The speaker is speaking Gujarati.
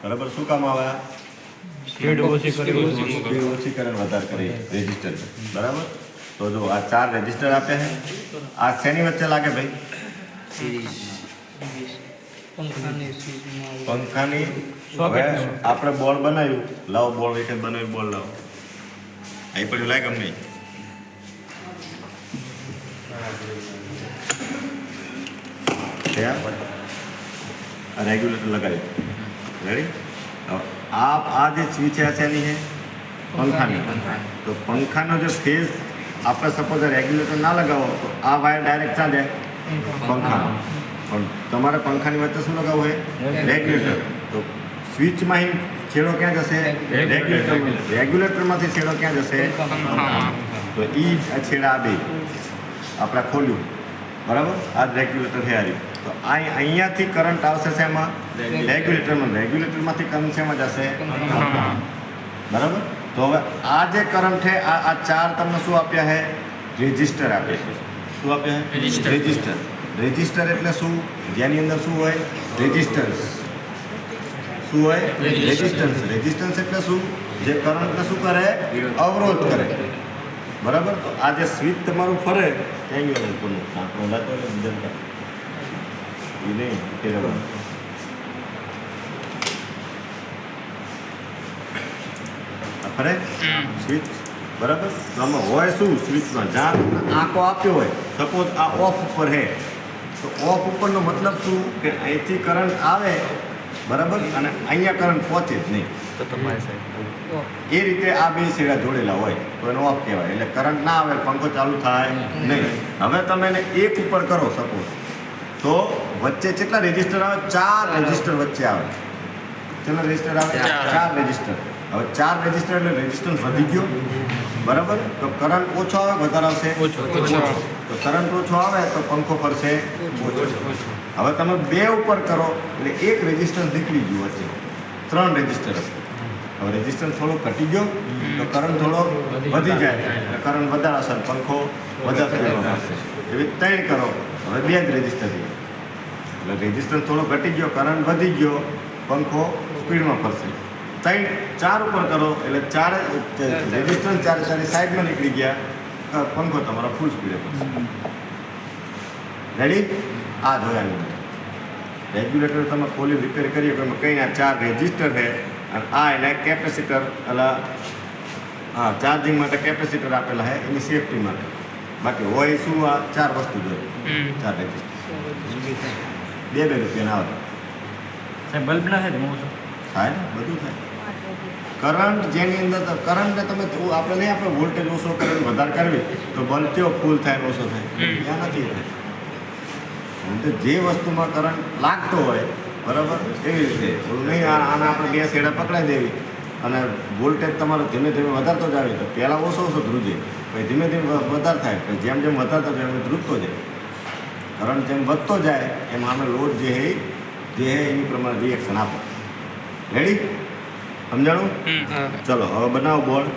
બરાબર, શું કામ આવે? સ્પીડ ઓછી કરી સ્પીડ ઓછી કરે ને વધારે કરે રેજિસ્ટર, બરાબર. તો જો આ 4 રેજિસ્ટર આપ્યા છે, આ શેની વચ્ચે લાગે ભાઈ? પંખાની. હવે આપણે બોર્ડ બનાવ્યું, લાવો બોર્ડ એક જ બનાવ્યું, બોર્ડ લાવો. અહીં પડ્યું લાગે ગમે રેગ્યુલેટર લગાવ્યું. રેડી? હવે આ જે સ્વિચ છે શેની છે? પંખાની. તો પંખાનો જે ફેઝ આપણે સપોઝ રેગ્યુલેટર ના લગાવો તો આ વાયર ડાયરેક્ટ ક્યાં જાય? પંખામાં. પણ તમારે પંખાની વચ્ચે શું લગાવવું છે? રેગ્યુલેટર. તો સ્વિચમાં છેડો ક્યાં જશે? રેગ્યુલેટરમાં. રેગ્યુલેટરમાંથી છેડો ક્યાં જશે? તો છેડા આ બે આપણે ખોલ્યું, બરાબર. આ રેગ્યુલેટર છે આ. તો અહીંયાથી કરંટ આવશે શેમાં? રેગ્યુલેટરમાં. રેગ્યુલેટરમાંથી કરંટ શેમાં જશે? બરાબર. તો હવે આ જે કરંટ છે આ 4 તમને શું આપ્યા છે? રેજિસ્ટર આપ્યા છે. શું આપ્યા છે? રેજિસ્ટર. રેજિસ્ટર એટલે શું? જેની અંદર શું હોય? રેજિસ્ટન્સ. શું હોય? રેજિસ્ટન્સ. રેજિસ્ટન્સ એટલે શું? જે કરંટને શું કરે? અવરોધ કરે. બરાબર. તો આ જે સ્વિચ તમારું ફરે ત્યાં ગયો કોનું આપણો લાતો એટલે બીજા એ નહીં ફેરવવાનું. ફરે સ્વિચ, બરાબર. તો આમાં હોય શું સ્વિચમાં? જ્યાં આંકો આપ્યો હોય, સપોઝ આ ઓફ ઉપર છે, તો ઓફ ઉપરનો મતલબ શું? કે અહીંથી કરંટ આવે, બરાબર, અને અહીંયા કરંટ પહોંચે જ નહીં. તો તમારી સાઈડ એ રીતે આ બે છેડા જોડેલા હોય તો એનો ઓફ કહેવાય. એટલે કરંટ ના આવે, પંખો ચાલુ થાય નહીં. હવે તમે એને 1 ઉપર કરો સપોઝ, તો વચ્ચે કેટલા રેજિસ્ટર આવે? 4 રેજિસ્ટર વચ્ચે આવે. કેટલા રેજિસ્ટર આવે? 4 રેજિસ્ટર. હવે 4 રેજિસ્ટર એટલે રેઝિસ્ટન્સ વધી ગયો, બરાબર. તો કરંટ ઓછો આવે, વધારે આવશે ઓછો. તો કરંટ ઓછો આવે તો પંખો ફરશે ઓછો. હવે તમે 2 ઉપર કરો એટલે 1 રેઝિસ્ટન્સ નીકળી ગયું વચ્ચે, 3 રેજિસ્ટર. હવે રેઝિસ્ટન્સ થોડો ઘટી ગયો તો કરંટ થોડો વધી જાય, એટલે કરંટ વધારે હશે, પંખો વધારે સ્પીડમાં ફરશે. એવી 3 કરો, હવે 2 જ રેજિસ્ટર થયા. એટલે રેઝિસ્ટન્સ થોડો ઘટી ગયો, કરંટ વધી ગયો, પંખો સ્પીડમાં ફરશે. 4 ઉપર કરો એટલે 4 રેઝિસ્ટન્સ 4 સાઈડમાં નીકળી ગયા, પંખો તમારો ફૂલ સ્પીડે ફરશે. રેડી? આ જોયા રેગ્યુલેટર તમે ખોલી રિપેર કરીએ તો એમાં કંઈ આ 4 રેજિસ્ટર છે અને આ એને કેપેસિટર, એટલે હા ચાર્જિંગ માટે કેપેસિટર આપેલા છે એની સેફટી માટે. બાકી હોય શું? આ 4 વસ્તુ જોઈએ. 4 રેજિસ્ટર 2 રૂપિયાના આવે. સાહેબ બલ્બ ના થાય થાય ને, બધું થાય. કરંટ જેની અંદર કરંટને તમે આપણે નહીં, આપણે વોલ્ટેજ ઓછો કરંટ વધારે કરવી તો બલ્બ કેવો ફૂલ થાય ઓછો થાય? ત્યાં નથી થાય. જે વસ્તુમાં કરંટ લાગતો હોય, બરાબર, એવી રીતે નહીં. આને આપણે 2 છેડા પકડાઈ દેવી અને વોલ્ટેજ તમારો ધીમે ધીમે વધારતો જ આવે. તો પહેલાં ઓછો ધ્રુજે, પછી ધીમે ધીમે વધારે થાય, પછી જેમ જેમ વધારતો જાય એમ ધ્રુજતો જાય. કરંટ જેમ વધતો જાય એમ આમે લોડ જે છે એની પ્રમાણે રિએક્શન આપો. રેડી? સમજાણું? ચલો હવે બનાવો બોર્ડ.